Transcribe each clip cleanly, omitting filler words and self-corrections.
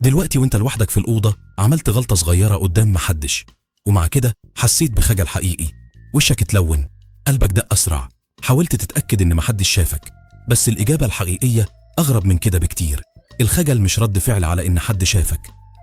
دلوقتي وانت لوحدك في الأوضة عملت غلطة صغيرة قدام محدش، ومع كده حسيت بخجل حقيقي. وشك اتلون، قلبك دق أسرع، حاولت تتأكد إن محدش شافك. بس الإجابة الحقيقية أغرب من كده بكتير. الخجل مش رد فعل على إن حد شافك،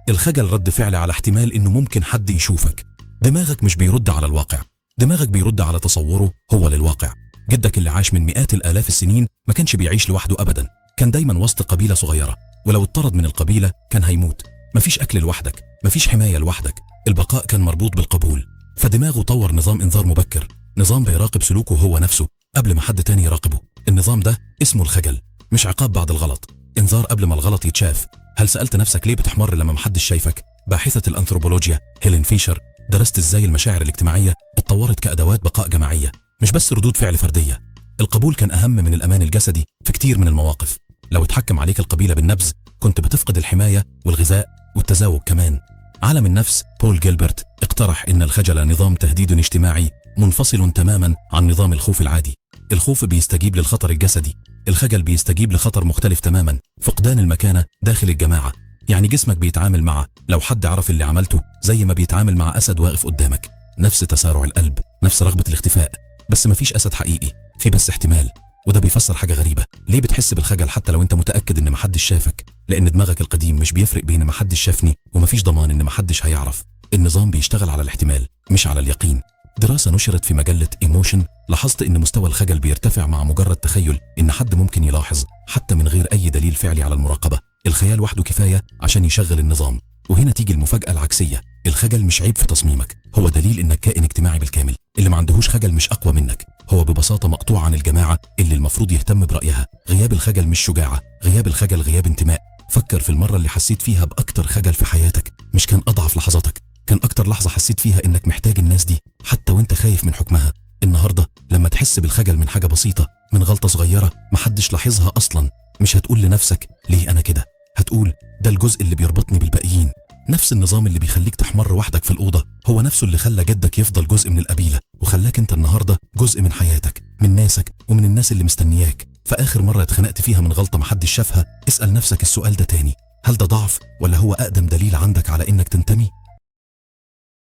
الخجل رد فعل على احتمال إنه ممكن حد يشوفك. دماغك مش بيرد على الواقع، دماغك بيرد على تصوره هو للواقع. جدك اللي عاش من مئات الآلاف السنين ما كانش بيعيش لوحده أبدا، كان دايما وسط قبيلة صغيرة، ولو اتطرد من القبيلة كان هيموت. مفيش أكل لوحدك، مفيش حماية لوحدك، البقاء كان مربوط بالقبول. فدماغه طور نظام إنذار مبكر، نظام بيراقب سلوكه هو نفسه قبل ما حد تاني يراقبه. النظام ده اسمه الخجل، مش عقاب بعد الغلط، إنذار قبل ما الغلط يتشاف. هل سألت نفسك ليه بتحمر لما محدش شايفك؟ باحثة الأنثروبولوجيا هيلين فيشر درست ازاي المشاعر الاجتماعية اتطورت كأدوات بقاء جماعية، مش بس ردود فعل فردية. القبول كان أهم من الأمان الجسدي في كتير من المواقف. لو اتحكم عليك القبيلة بالنبذ كنت بتفقد الحماية والغذاء والتزاوج كمان. عالم النفس بول جيلبرت اقترح إن الخجل نظام تهديد اجتماعي منفصل تماما عن نظام الخوف العادي. الخوف بيستجيب للخطر الجسدي، الخجل بيستجيب لخطر مختلف تماما، فقدان المكانة داخل الجماعة. يعني جسمك بيتعامل مع لو حد عرف اللي عملته زي ما بيتعامل مع أسد واقف قدامك، نفس تسارع القلب، نفس رغبة الاختفاء. بس مفيش أسد حقيقي، في بس احتمال. وده بيفسر حاجة غريبة، ليه بتحس بالخجل حتى لو انت متأكد ان محدش شافك؟ لأن دماغك القديم مش بيفرق بين محدش شافني ومفيش ضمان ان محدش هيعرف. النظام بيشتغل على الاحتمال مش على اليقين. دراسة نشرت في مجلة ايموشن لاحظت ان مستوى الخجل بيرتفع مع مجرد تخيل ان حد ممكن يلاحظ حتى من غير اي دليل فعلي على المراقبة. الخيال وحده كفاية عشان يشغل النظام. وهنا تيجي المفاجأة العكسية، الخجل مش عيب في تصميمك، هو دليل انك كائن اجتماعي بالكامل. اللي ما عندهوش خجل مش اقوى منك، هو ببساطة مقطوع عن الجماعة اللي المفروض يهتم برأيها. غياب الخجل مش شجاعة، غياب الخجل غياب انتماء. فكر في المرة اللي حسيت فيها بأكتر خجل في حياتك، مش كان أضعف لحظاتك، كان أكتر لحظة حسيت فيها إنك محتاج الناس دي حتى وإنت خايف من حكمها. النهاردة لما تحس بالخجل من حاجة بسيطة، من غلطة صغيرة محدش لاحظها أصلا، مش هتقول لنفسك ليه أنا كده، هتقول ده الجزء اللي بيربطني بالباقيين. نفس النظام اللي بيخليك تحمر وحدك في الأوضة هو نفسه اللي خلى جدك يفضل جزء من القبيلة، وخلاك انت النهاردة جزء من حياتك، من ناسك ومن الناس اللي مستنياك. فآخر مرة اتخنقت فيها من غلطة محدش شافها، اسأل نفسك السؤال ده تاني، هل ده ضعف ولا هو أقدم دليل عندك على إنك تنتمي؟